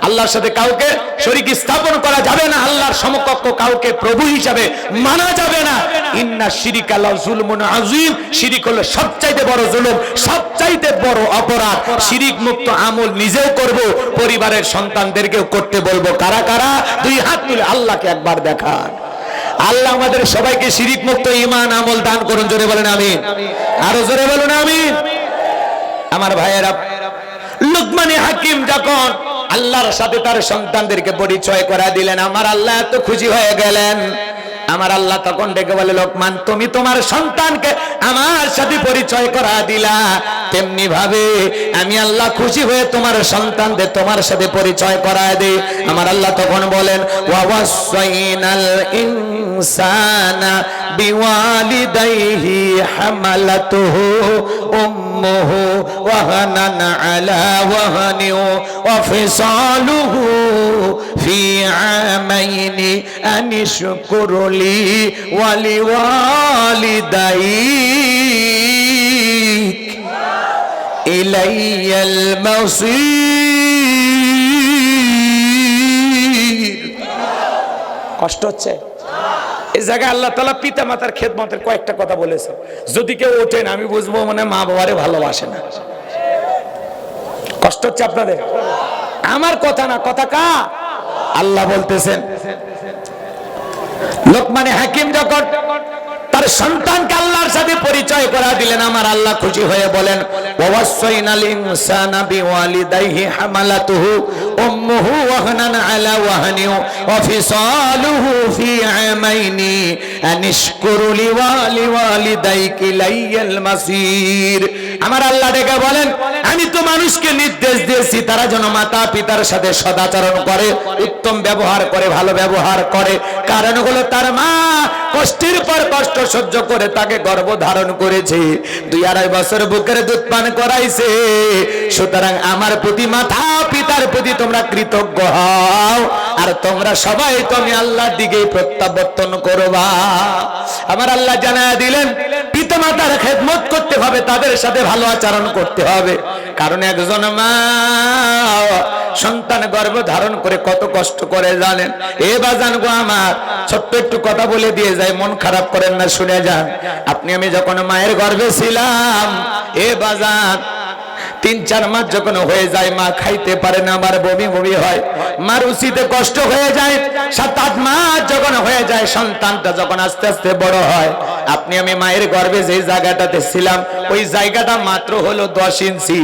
আল্লাহর সাথে কাউকে শরীক স্থাপন করা যাবে না। আল্লাহর সমকক্ষ কাউকে প্রভু হিসাবে মানা যাবে না। ইন্না শিরিকা লা যুলমুন আযীম, শিরিক হলো সবচাইতে বড় জুলুম, সবচাইতে বড় অপরাধ। শিরিক মুক্ত আমল নিজেও করব, পরিবারের সন্তানদেরকেও করতে বলবো। কারা কারা? দুই হাত তুলে আল্লাহকে একবার দেখান। আল্লাহ আমাদের সবাইকে শিরিক মুক্ত ঈমান আমল দান করুন। জোরে বলেন আমিন। আরো জোরে বলুন আমিন। আমার ভাইয়েরা, লুকমান হাকিম যখন আল্লাহর সাথে তার সন্তানদেরকে পরিচয় করা দিলেন, আমার আল্লাহ এত খুশি হয়ে গেলেন। আমার আল্লাহ তখন ডেকে বলে, লোকমান তুমি তোমার সন্তানকে আমার সাথে পরিচয় করা দিলা, তেমনি ভাবে আমি আল্লাহ খুশি হয়ে তোমার সন্তানদের তোমার সাথে পরিচয় করায় দেই। আমার আল্লাহ তখন বলেন, ওয়াসাইনাল ইনসানা বিওয়ালিদাইহি হামালাতুহু উম্মুহু ওয়াহানান আলা ওয়াহানি ওয়া ফিসালুহু ফি আমাইনি আনিশকুর লি ওয়া লিওয়ালিদাইক ইলাইয়াল মাসির। কষ্ট হচ্ছে? এই জায়গায় আল্লাহ তাআলা পিতা মাতার খেদমতের কয়েকটা কথা বলেছে। যদি কেউ ওঠেন আমি বুঝবো মানে মা বাবারে ভালোবাসে না। কষ্ট হচ্ছে আপনাদের? আমার কথা না, কথা কা? আল্লাহ বলতেছেন। লোকমানে হাকিম যখন তার সন্তানকে আল্লাহর সাথে পরিচয় করা দিলেন, আমার আল্লাহ খুশি হয়ে বলেন, ওয়াসাইনাল ইনসানা বিওয়ালিদাইহি হামালাতুহু উম্মুহু ওয়াহানান আলা ওয়াহানি ওয়া ফিসালুহু ফি আমাইনি আনিশকুর লি ওয়া লিওয়ালিদাইক ইলাইয়াল মাসির। আমার আল্লাহ ডেকে বলেন, আমি তো মানুষকে নির্দেশ দিয়েছি তারা যেন মাতা পিতার সাথে সদাচরণ করে, উত্তম ব্যবহার করে, ভালো ব্যবহার করে। কারণ হলো তার মা কষ্টের পর কষ্ট সহ্য করে তাকে গর্ভ ধারণ করেছে, 2-2.5 বছর বুকের দুধ পান করাইছে। সুতরাং আমার প্রতি মাতা পিতার প্রতি তোমরা কৃতজ্ঞ হও, আর তোমরা সবাই তুমি আল্লাহর দিকে প্রত্যাবর্তন করবা। আমার আল্লাহ জানায়া দিলেন, পিতা মাতার খেদমত করতে হবে, তাদের সাথে ভালো আচরণ করতে হবে। কারণ একজন মা সন্তান গর্ভ ধারণ করে কত কষ্ট করে জানেন? এ বাজান গো আমার, ছোট্ট একটু কথা বলে দিয়ে যায়, মন খারাপ করেন না, শুনে যান। আপনি আমি যখন মায়ের গর্ভে ছিলাম, এ বাজান 3-4 মাস যখন হয়ে যায় মা খাইতে পারে না, আমার বমি বমি হয়, মার উচিতে কষ্ট হয়ে যায়। 7-8 মাস যখন হয়ে যায়, সন্তানটা যখন আস্তে আস্তে বড় হয়, আপনি আমি মায়ের গর্ভে যে জায়গাটাতে ছিলাম ওই জায়গাটা মাত্র হলো 10 ইঞ্চি।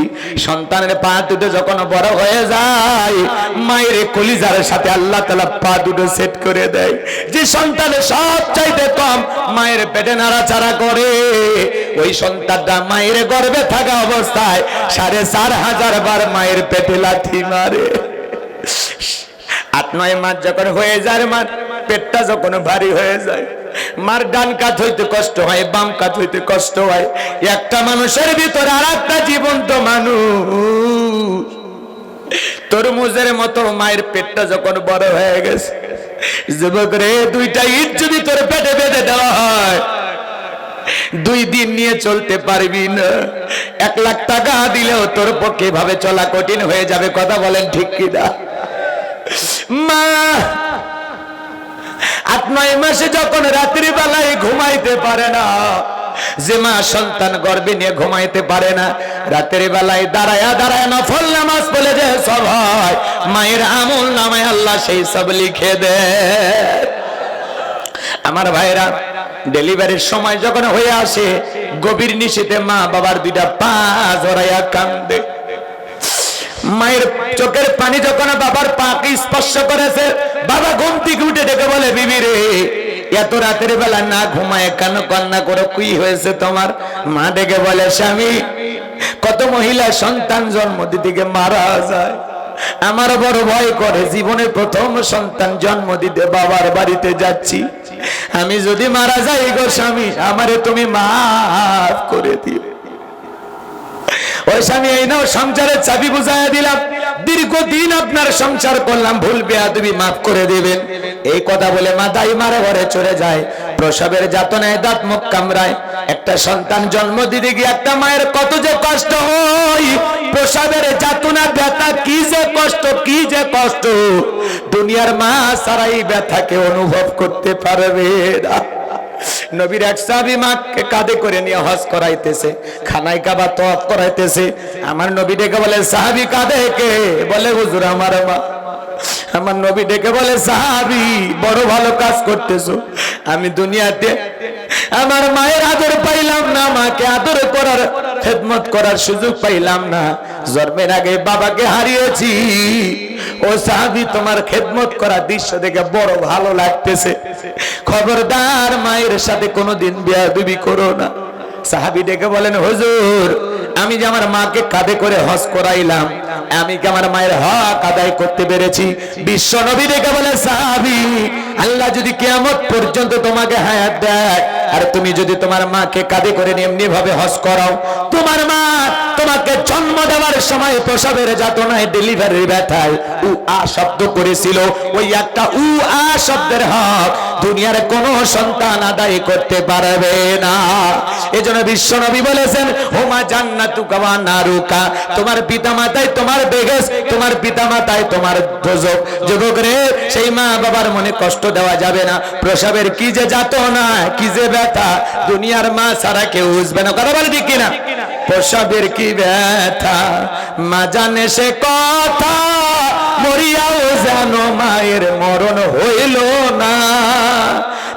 সন্তানের পা দুটো যখন বড় হয়ে যায়, মায়ের কলিজার সাথে আল্লাহ তাআলা পা দুটো সেট করে দেয়। যে সন্তানের সব চাইতে কম মায়ের পেটে নাড়াচাড়া করে, ওই সন্তানটা মায়ের গর্ভে থাকা অবস্থায় 4,500 বার মায়ের পেটে লাথি মারে। 8-9 মাস যখন হয়ে যায়, মার পেটটা যখন ভারী হয়ে যায়, মার ডান কাঁধ হইতে কষ্ট হয়, বাম কাঁধ হইতে কষ্ট হয়। একটা মানুষের ভিতরে আর একটা জীবন্ত মানুষ, তরমুজের মতো মায়ের পেটটা যখন বড় হয়ে গেছে, যুবক রে, 2টা ইট যদি তোর পেটে বেঁধে দেওয়া হয়, 2 দিন নিয়ে চলতে পারবি না। 1 লাখ টাকা দিলেও তোর পক্ষে ভাবে চলা কঠিন হয়ে যাবে। কথা বলেন ঠিক কিনা? মা 8-9 মাসে যখন রাত্রি বেলায় ঘুমাইতে পারে না, যে মা সন্তান গর্ভে নিয়ে ঘুমাইতে পারে না, রাতের বেলায় দাঁড়ায়া দাঁড়ায় নফল নামাজ পড়ে যে সব হয়, মায়ের আমল নামায় আল্লাহ সেই সব লিখে দেয়। আমার ভাইরা, ডেলিভারির সময় যখন হয়ে আসে, গভীর নিশীথে মা বাবার দুইটা পা জড়াইয়া কান্দে। মায়ের চোখের পানি যখন বাবার পাকে স্পর্শ করেছে, বাবা ঘুম থেকে উঠে ডেকে বলে, বিবি রে, এত রাতের বেলা না ঘুমায় কেন কান্না করে, কি হয়েছে তোমার? মা ডেকে বলে, স্বামী, কত মহিলা সন্তান জন্ম দিতে মারা যায়, আমার বড় ভয় করে, জীবনের প্রথম সন্তান জন্ম দিতে বাবার বাড়িতে যাচ্ছি, আমি যদি মারা যাই গো স্বামী, আমারে তুমি মাফ করে দিও। ওই স্বামী, এই নাও সংসারের চাবি বুঝাইয়া দিলাম, দীর্ঘদিন আপনার সংসার করলাম, ভুল বেয়াদবি মাফ করে দিবেন। এই কথা বলে মা দাইমার ঘরে চলে যায়। প্রসবের যাতনায় দাঁত মুখ কামড়ায়। একটা সন্তান জন্ম দিতে গিয়ে একটা মায়ের কত যে কষ্ট হয়, প্রসবের যাতনা ব্যথা, কি যে কষ্ট, কি যে কষ্ট, দুনিয়ার মা সারা এই ব্যথাকে অনুভব করতে পারবে না। নবীর এক সাহাবী মাকে কাঁধে করে নিয়ে হজ করাইতেছে, খানায় কাবা তওয়াফ করাইতেছে। আমার নবী ডেকে বলে, সাহাবী কাঁধে কে? বলে, হুজুর আমার মা। আমার নবী ডেকে বলে, সাহাবী, বড় ভালো কাজ করতেছো। আমি দুনিয়াতে আমার মায়ের আদর পাইলাম না, মাকে আদর করার, খেদমত করার সুযোগ পাইলাম না, জন্মের আগে বাবাকে হারিয়েছি। ও সাহাবী, তোমার খেদমত করা দৃশ্য দেখে বড় ভালো লাগতেছে, খবরদার মায়ের সাথে কোনোদিন বেয়াদবি করো না। সাহাবী ডেকে বলেন, হুজুর, আমি যে আমার মাকে কাঁধে করে হজ করাইলাম, আমি কি আমার মায়ের হক আদায় করতে পেরেছি? বিশ্ব নবী ডেকে বলে, সাহাবী, আল্লাহ যদি কিয়ামত পর্যন্ত তোমাকে হায়াত দেয়, আর তুমি যদি তোমার মাকে কাঁধে করে এমনি ভাবে হজ করাও, তোমার মা তোমাকে জন্ম দেওয়ার সময় প্রসবের যাতনায়, ডেলিভারির ব্যথায় উ আ শব্দ করেছিল, ওই একটা উ আ শব্দের হক দুনিয়ার কোন সন্তান আদায় করতে পারবে না। এজন্য বিশ্ব নবী বলেছেন, হুমা জান্নাতুকা ওয়া নারুকা, তোমার পিতামাতায় তোমার বেহেশত, তোমার পিতামাতায় তোমার দোজখ। যুবক রে, সেই মা বাবার মনে কষ্ট দেওয়া যাবে না। প্রসবের কি যে যাতনা, কি যে ব্যথা, দুনিয়ার মা ছাড়া কেউ বুঝবে না। কথা বলে ঠিক কিনা? প্রসবের কি ব্যথা মা জানে সে কথা, মরিয়াও যেন মায়ের মরণ হইল না।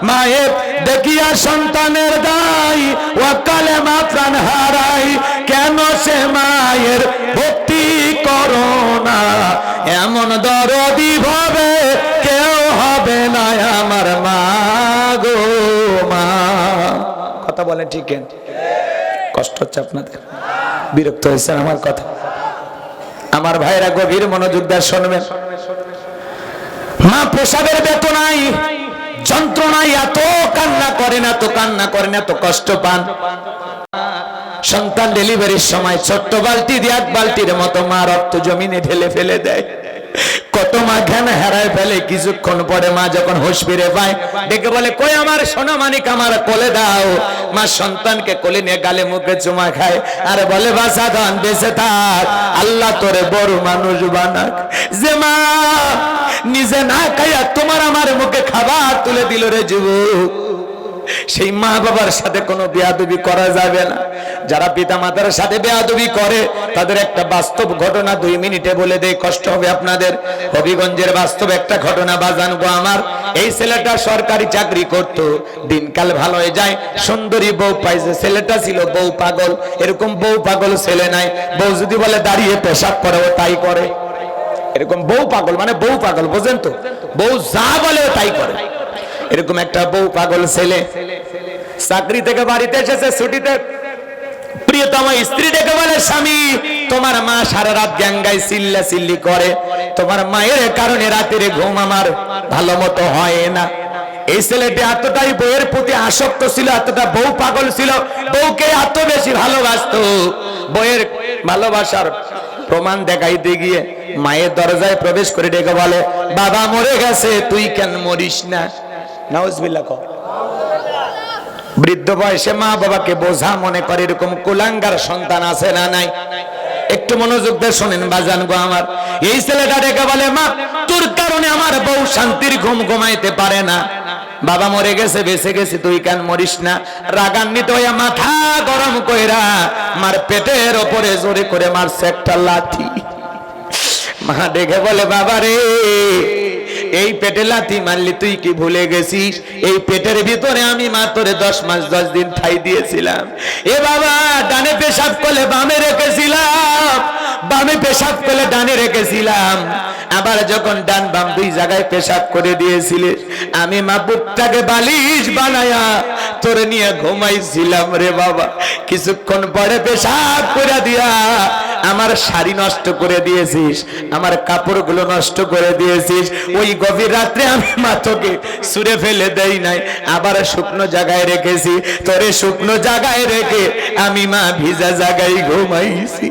মায়ের দেখিয়া সন্তানের দায়, ওয়াকালে মা প্রাণ হারাই, কেন সে মায়ের ভক্তি করো না, এমন দরদি ভাবে কেউ হবে না আমার মা গো মা। কথা বলে ঠিক? কষ্ট হচ্ছে আপনাদের? বিরক্ত হয়েছেন আমার কথা? আমার ভাইরা গভীর মনোযোগ দিয়ে শুনবেন। মা প্রসবের বেদনায়, যন্ত্রণায় এত কান্না করেন, এত কান্না করেন, এত কষ্ট পান। সন্তান ডেলিভারির সময় ছোট্ট বালতি দিয়ে এক বালতির মতো মা রক্ত জমিনে ঢেলে ফেলে দেয়। কত মা জ্ঞান হারায় ফেলে। কিছুক্ষণ পরে মা যখন হুঁশ ফিরে পায়, ডেকে বলে, কই আমার সোনা মানিক, আমার কোলে দাও। মা সন্তানকে কোলে নিয়ে গালে মুখে চুমা খায়, আর বলে, বাঁচা ধন, বেঁচে থাক, আল্লাহ তোরে বড় মানুষ বানাক। যে মা নিজে না খাইয়া তোমার আমার মুখে খাবার তুলে দিল রে যুবক, সেই মা বাবার সাথে কোনো বেয়াদবি করা যাবে না। যারা পিতা মাতার সাথে বেয়াদবি করে, তাদের একটা বাস্তব ঘটনা 2 মিনিটে বলে দেয়, কষ্ট হবে আপনাদের। হবিগঞ্জের বাস্তব একটা ঘটনা বাজান গো আমার। এই ছেলেটা সরকারি চাকরি করত, দিনকাল ভালো হয়ে যায়, সুন্দরী বউ পাইছে। ছেলেটা ছিল বউ পাগল। এরকম বউ পাগল ছেলে নাই। বউ যদি বলে দাঁড়িয়ে পেশাব করে, ও তাই করে। এরকম বউ পাগল মানে বউ পাগল, বোঝেন তো? বউ যা বলে তাই করে। এরকম একটা বউ পাগল ছেলে চাকরি থেকে বাড়িতে এসেছে ছুটিতে। প্রিয়তমা স্ত্রী ডেকে বলে, স্বামী, তোমার মা সারা রাত গ্যাঙ্গায় চিল্লা চিল্লি করে, তোমার মায়ের কারণে রাতের ঘুম আমার ভালো মতো হয় না। এই ছেলেটি এতটাই বউয়ের প্রতি আসক্ত ছিল, এতটা বউ পাগল ছিল, বউকে এত বেশি ভালোবাসতো। বউয়ের ভালোবাসার প্রমাণ দেখাইতে গিয়ে মায়ের দরজায় প্রবেশ করে ডেকে বলে, বাবা মরে গেছে, তুই কেন মরিস না? নাউজুবিল্লাহ কও। বৃদ্ধ বয়সে মা বাবাকে বোঝা মনে করে, এরকম কুলাঙ্গার সন্তান আছে না নাই? একটু মনোযোগ দিয়ে শোনেন বাজান গো আমার। এই ছেলেটা ডেকে বলে, মা, তোর কারণে আমার বউ শান্তির ঘুম ঘুমাইতে পারে না। বাবা মরে গেছে বেঁচে গেছে তুই কেন মরিস না? রাগান্বিত হইয়া মাথা গরম কইরা মার পেটের ওপরে জোরে করে মারছে একটা লাথি। মা দেখে বলে বাবা রে, এই পেটে লাথি মারলি তুই কি ভুলে গেছিস? এই পেটের ভিতরে আমি মা তোরে 10 মাস 10 দিন ঠাই দিয়েছিলাম। এ বাবা, ডানে পেশাব করলে বামে রেখেছিলাম, বামে পেশাব করলে ডানে রেখেছিলাম, আবার যখন ডান বাম দুই জায়গায় পেশাব করে দিয়েছিলিস আমি মা বুকটাকে বালিশ বানায়া তোরে নিয়ে ঘুমাইছিলাম রে বাবা। কিছুক্ষণ পরে পেশাব করে দিয়া আমার শাড়ি নষ্ট করে দিয়েছিস, আমার কাপড়গুলো নষ্ট করে দিয়েছিস। ওই গভীর রাত্রে আমি মা তোকে ছুঁড়ে ফেলে দেই নাই, আবার শুকনো জায়গায় রেখেছি। তোরে শুকনো জায়গায় রেখে আমি মা ভিজা জায়গায় ঘুমাইছি।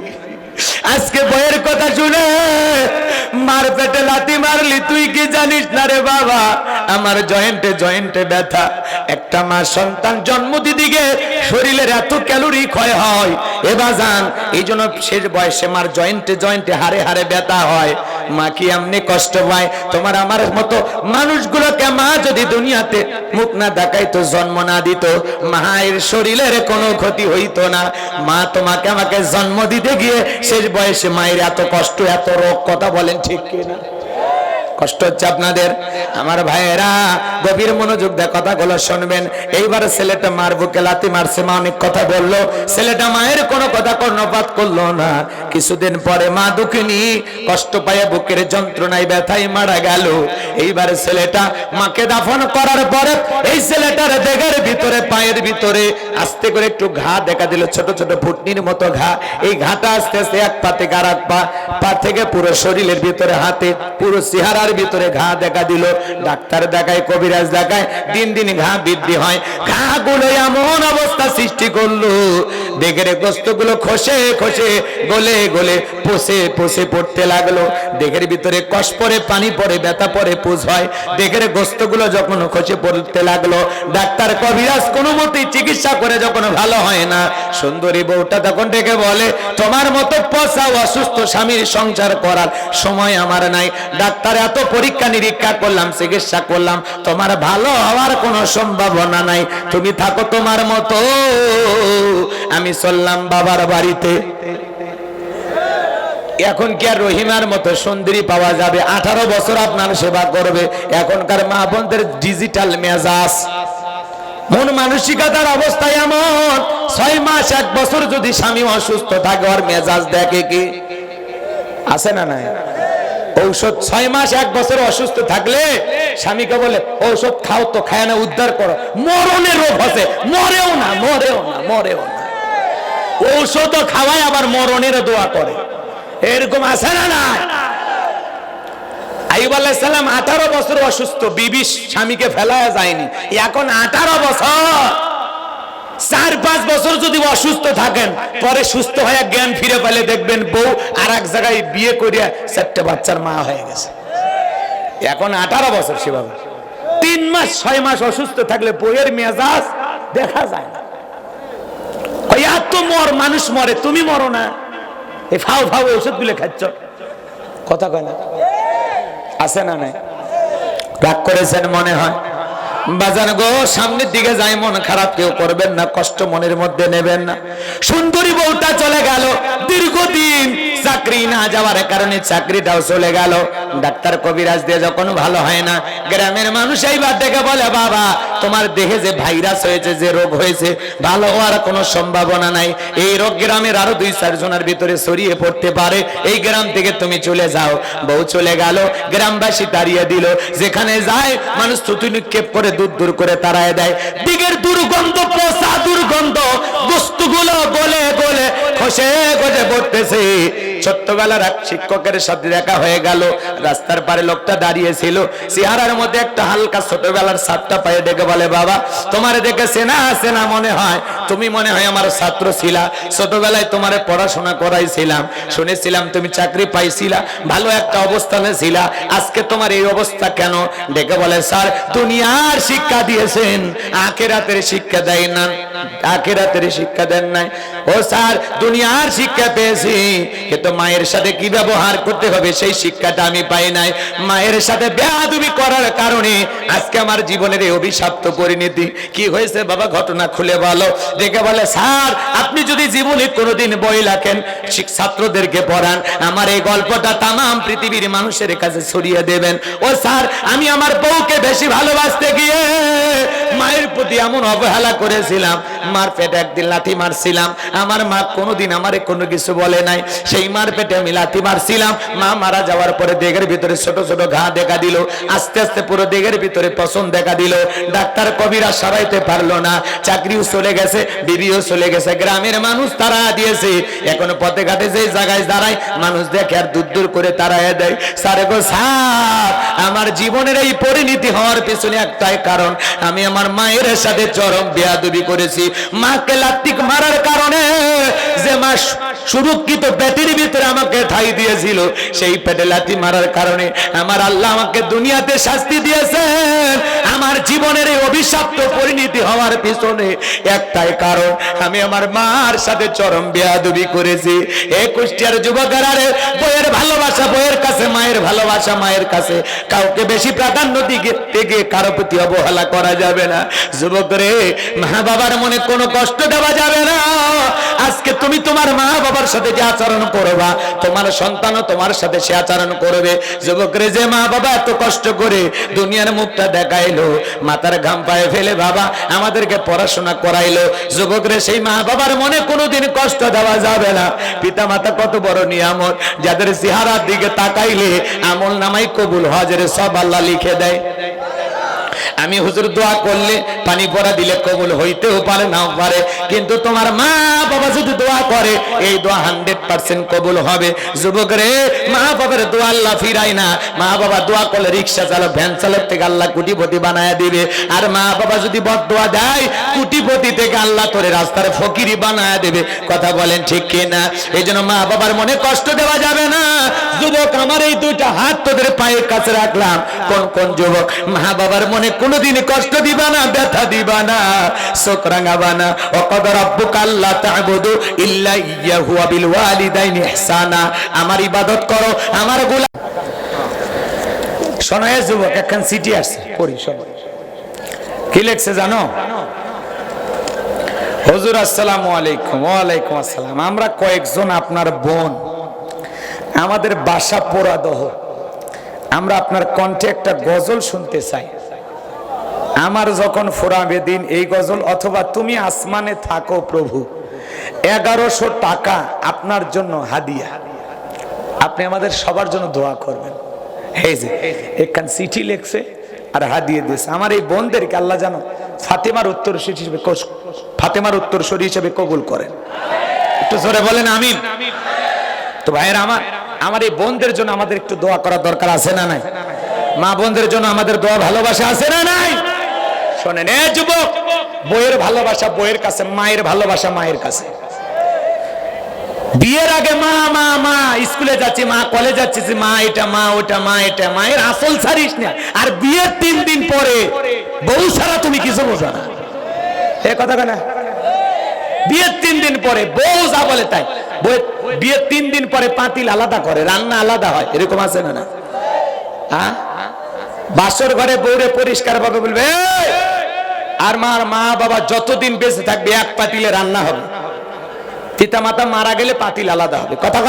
আজকে বইয়ের কথা শুনে মার পেটে লাথি মারলি তুই কি জানিস না রে বাবা? আমার জয়েন্টে জয়েন্টে ব্যথা। একটা মা সন্তান জন্ম দিতে গিয়ে শরীরের এত ক্যালোরি ক্ষয় হয় এ বাজান, এই জন্য শেষ বয়সে মার জয়েন্টে জয়েন্টে হাড়ে হাড়ে ব্যথা হয়। মা কি এমনি কষ্ট পায়? তোমার আমার মতো মানুষগুলোকে মা যদি দুনিয়াতে মুখ না দেখাইতো, জন্ম না দিত, মায়ের শরীরের কোনো ক্ষতি হইতো না। মা তোমাকে আমাকে জন্ম দিতে গিয়ে শেষ বয়সে মায়ের এত কষ্ট এত রোগ, কথা বলেন ঠিক কিনা? কষ্ট হচ্ছে আপনাদের? আমার ভাইয়েরা গভীর মনোযোগ দিয়ে কথাগুলো শুনবেন। এইবার ছেলেটা মার বুকে লাথি মারছে, মা অনেক কথা বললো, ছেলেটা মায়ের কোনো কথা কর্ণপাত করলো না। কিছুদিন পরে মা দুঃখিনী কষ্ট পায় বুকের যন্ত্রণায় ব্যথায় মারা গেল। এইবার ছেলেটা মাকে দাফন করার পরে এই ছেলেটার দেহের ভিতরে পায়ের ভিতরে আস্তে করে একটু ঘা দেখা দিল, ছোট ছোট ফুটনির মতো ঘা। এই ঘাটা আস্তে আস্তে এক পা থেকে আর এক পা থেকে পুরো শরীরের ভিতরে, হাতে পুরো চেহারা ভিতরে ঘা দেখা দিল। ডাক্তার দেখায়, কবিরাজ দেখায়, দিন দিন ঘা বৃদ্ধি হয়। ঘা গুলো এমন অবস্থা সৃষ্টি করলো, দেহের গোস্তগুলো খসে খসে গলে গলে পচে পচে পড়তে লাগলো। দেহের ভিতরে কষ পড়ে, পানি পড়ে, ব্যথা পড়ে, পুজ হয়। দেহের গোস্তগুলো যখন খসে পড়তে লাগলো, ডাক্তার কবিরাজ কোনো মতেই চিকিৎসা করে যখন ভালো হয় না, সুন্দরী বউটা তখন ডেকে বলে তোমার মতো পচা অসুস্থ স্বামীর সংসার করার সময় আমার নাই। ডাক্তার এত পরীক্ষা নিরীক্ষা করলাম, চিকিৎসা করলাম, তোমার ভালো হওয়ার কোনো সম্ভাবনা নাই, তুমি থাকো তোমার মতো, আমি চললাম বাবার বাড়িতে। এখন কি আর রহিমার মতো সুন্দরী পাওয়া যাবে? 18 বছর আপনার সেবা করবে। এখনকার মা বোনদের ডিজিটাল মেজাজ, মন মানসিকতার অবস্থা এমন, 6 মাস 1 বছর যদি স্বামী অসুস্থ থাকে ওর মেজাজ দেখে কি আছে না নাই? ঔষধ 6 মাস 1 বছর অসুস্থ থাকলে স্বামীকে বলে ঔষধ খাও তো, খায় না উদ্ধার করো, মরণের রোগ আছে, মরেও না মরেও না মরেও না, ঔষধও খাওয়ায় আবার মরণের দোয়া করে, এরকম আছে না না? আইয়ুব আলাইহিস সালাম 18 বছর অসুস্থ, বিবি স্বামীকে ফেলায়া যায়নি। এখন 18 বছর, 4-5 বছর যদি অসুস্থ থাকেন, পরে সুস্থ হয়ে জ্ঞান ফিরে পেলে দেখবেন বউ আর এক জায়গায় বিয়ে করিয়া 4টে বাচ্চার মা হয়ে গেছে। এখন 18 বছর সেভাবে 3 মাস 6 মাস অসুস্থ থাকলে বউয়ের মেজাজ দেখা যায় না। এত মানুষ মরে, তুমি মরো না, এই ফাও ফাও ওষুধ গুলো খাচ্ছ, কথা কয় না? আছে না নাই? রাগ করেছেন মনে হয়? বাজান গো, সামনের দিকে যাই, মন খারাপ কেউ করবেন না, কষ্ট মনের মধ্যে নেবেন না। সুন্দরী বউটা চলে গেল, দীর্ঘদিন চাকরি না যাওয়ার কারণে চাকরিটাও চলে গেল। ডাক্তার কবিরাজ দিয়ে যখন ভালো হয় না, গ্রামের মানুষ এইবার দেখে বলে বাবা তোমার দেহে যে ভাইরাস হয়েছে, যে রোগ হয়েছে, ভালো হওয়ার কোনো সম্ভাবনা নাই, এই রোগ গ্রামের আরো 2-4 জনের ভিতরে ছড়িয়ে পড়তে পারে, এই গ্রাম থেকে তুমি চলে যাও। বউ চলে গেল, গ্রামবাসী তাড়িয়ে দিল, যেখানে যায় মানুষ থুতু নিক্ষেপ করে দূর দূর করে তাড়ায় দেয়। দিকের দুর্গন্ধ, পচা দুর্গন্ধ, বস্তুগুলো গলে গলে খসে খসে পড়তেছে। ছোট্টবেলার এক শিক্ষকের সাথে দেখা হয়ে গেল, রাস্তার পারে লোকটা দাঁড়িয়ে ছিল, চেহারার মধ্যে একটা হালকা ছোটবেলার ছাপটা পায়ে ডেকে বলে বাবা তোমারে দেখে চেনা চেনা মনে হয়, তুমি মনে হয় আমার ছাত্র ছিলা, ছোটবেলায় তোমারে পড়াশোনা করাইছিলাম, শুনেছিলাম তুমি চাকরি পাইছিলা, ভালো একটা অবস্থানে ছিলা, আজকে তোমার এই অবস্থা কেন? ডেকে বলে স্যার দুনিয়ার শিক্ষা দিয়েছেন, আখিরাতের শিক্ষা দেয় না, আখিরাতের শিক্ষা দেন নাই। ও স্যার দুনিয়ার শিক্ষা পেয়েছি, কিন্তু মায়ের সাথে কি ব্যবহার করতে হবে সেই শিক্ষাটা আমি পাই নাই। মায়ের সাথে বেয়াদবি করার কারণে আজকে আমার জীবনের এই অভিশপ্ত পরিণতি। কি হয়েছে বাবা ঘটনা খুলে বলো। দেখে বলে স্যার আপনি যদি জীবনে কোনোদিন বই লেখেন, ছাত্রদেরকে পড়ান, আমার এই গল্পটা তামাম পৃথিবীর মানুষের কাছে ছড়িয়ে দেবেন। ও স্যার আমি আমার বউকে বেশি ভালোবাসতে গিয়ে মায়ের প্রতি এমন অবহেলা করেছিলাম, মার পেটে একদিন লাথি মারছিলাম, আমার মা কোনোদিন আমারে কোনো কিছু বলে নাই, সেই মার পেটে আমি লাথি মারছিলাম। মা মারা যাওয়ার পরে দেহের ভিতরে ছোট ছোট ঘা দেখা দিল, আস্তে আস্তে পুরো দেহের ভিতরে পছন্দ দেখা দিল। ডাক্তার কবিরা সরাইতে পারলো না, চাকরিও চলে গেছে, বিবিও চলে গেছে, গ্রামের মানুষ তারা দিয়েছে। এখন পথে ঘাটে যে জায়গায় দাঁড়ায় মানুষ দেখে আর দূর দূর করে তাড়ায় দেয়। স্যার গো স্যার আমার জীবনের এই পরিণতি হওয়ার পেছনে একটাই কারণ, আমি আমার মায়ের সাথে চরম বেয়াদবি করেছি। মাকে লাথি মারার কারণে যে মা সুরক্ষিত পেটের ভিতরে আমাকে ঠাই দিয়েছিল, সেই পেটে লাথি মারার কারণে আমার আল্লাহ আমাকে দুনিয়াতে শাস্তি দিয়েছেন। আমার জীবনের এই অভিশপ্ত পরিণতি হওয়ার পিছনে একটাই কারণ, আমি আমার মার সাথে চরম বেয়াদবি করেছি। এই কুষ্টিয়ার যুবকেরা রে, বইয়ের ভালোবাসা বইয়ের কাছে, মায়ের ভালোবাসা মায়ের কাছে, কাউকে বেশি প্রাধান্য দিকে কারো প্রতি অবহেলা করা যাবে না। যুবক রে, মা বাবার মনে কোনো কষ্ট দেওয়া যাবে না। আজকে তুমি তোমার মা বাবার সাথে যে আচরণ করবা, তোমার সন্তানও তোমার সাথে সে আচরণ করবে। যুবক রে, যে মা বাবা এত কষ্ট করে দুনিয়ার মুখটা দেখাইলো, মাথার ঘাম পায়ে ফেলে বাবা আমাদেরকে পড়াশোনা করাইলো, যুবক রে সেই মা বাবার মনে কোনোদিন কষ্ট দেওয়া যাবে না। পিতা মাতা কত বড় নিয়ামত, যাদের চেহারার দিকে তাকাইলে আমল নামাই কবুল হজের সব আল্লাহ লিখে দেয়। আমি হুজুর দোয়া করলে পানি পড়া দিলে কবুল হইতেও পারে নাও পারে, কিন্তু তোমার মা বাবা যদি দোয়া করে এই দোয়া 100% কবুল হবে। যুবক রে, মা বাবার দোয়া আল্লাহ ফিরায় না। মা বাবা দোয়া করলে রিক্সা চালক ভ্যান চালক থেকে আল্লাহ কোটিপতি বানায় দিবে, আর মা বাবা যদি বদদোয়া দেয় কোটিপতি থেকে আল্লাহ তোরে রাস্তার ফকিরি বানায় দেবে। কথা বলেন ঠিক কিনা? এই জন্য মা বাবার মনে কষ্ট দেওয়া যাবে না। যুবক আমার এই দুইটা হাত তোদের পায়ের কাছে রাখলাম, কোন কোন যুবক মা বাবার মনে কোনদিন কষ্ট দিবা না, ব্যথা দিবা না, চোখ রাঙাবা না। ওয়াকাদ রাব্বুকা আল্লা তা'বুদু ইল্লা ইয়্যাহু ওয়া বিল ওয়ালিদাইনি ইহসানা। আমার ইবাদত করো, আমার গোলাম। শোনো এ যুবক, একখান চিঠি আসছে, পড়ি শোনো। কি লিখছে জানো? হুজুর আসসালামু আলাইকুম। ওয়া আলাইকুম আসসালাম। আমরা কয়েকজন আপনার বোন, আমাদের বাসা পোড়াদহ, আমরা আপনার কণ্ঠে একটা গজল শুনতে চাই। আমার যখন ফোরাবে দিন এই গজল, অথবা তুমি আসমানে থাকো প্রভু, 1100 টাকা আপনার জন্য হাদিয়া। আপনি আমাদের সবার জন্য দোয়া করবেন। এই যে একখান চিঠি লিখছে আর হাদিয়া দিয়েছে। আমার এই বোনদেরকে আল্লাহ জানো ফাতেমার উত্তরসূরি হিসেবে কবুল করেন। একটু জোরে বলেন আমিন। তো ভাইয়েরা আমার এই বোনদের জন্য আমাদের একটু দোয়া করার দরকার আছে না নাই? মা বোনদের জন্য আমাদের দোয়া ভালোবাসা আছে না নাই? শোনেন এ যুবক, বইয়ের ভালোবাসা বইয়ের কাছে, মায়ের ভালোবাসা মায়ের কাছে। বিয়ের আগে মা মা মা, স্কুলে যাচ্ছি মা, কলেজ যাচ্ছি মা, এটা মা, ওটা মা, এটা মায়ের আসল ছাড়িস না। আর বিয়ের 3 দিন পরে বউ ছাড়া তুমি কিছু বোঝো না। এ কথা না, বিয়ের 3 দিন পরে বউ যা বলে তাই। বিয়ের 3 দিন পরে পাতিল আলাদা করে, রান্না আলাদা হয়, এরকম আছে না? হ্যাঁ, বাসর ঘরে বউরে পরিষ্কার ভাবে বলবে, আর মা বাবা যতদিন বেঁচে থাকবে এক পাতিলে রান্না হবে। পিতা মাতা মারা গেলে পাতিল আলাদা হবে। কথা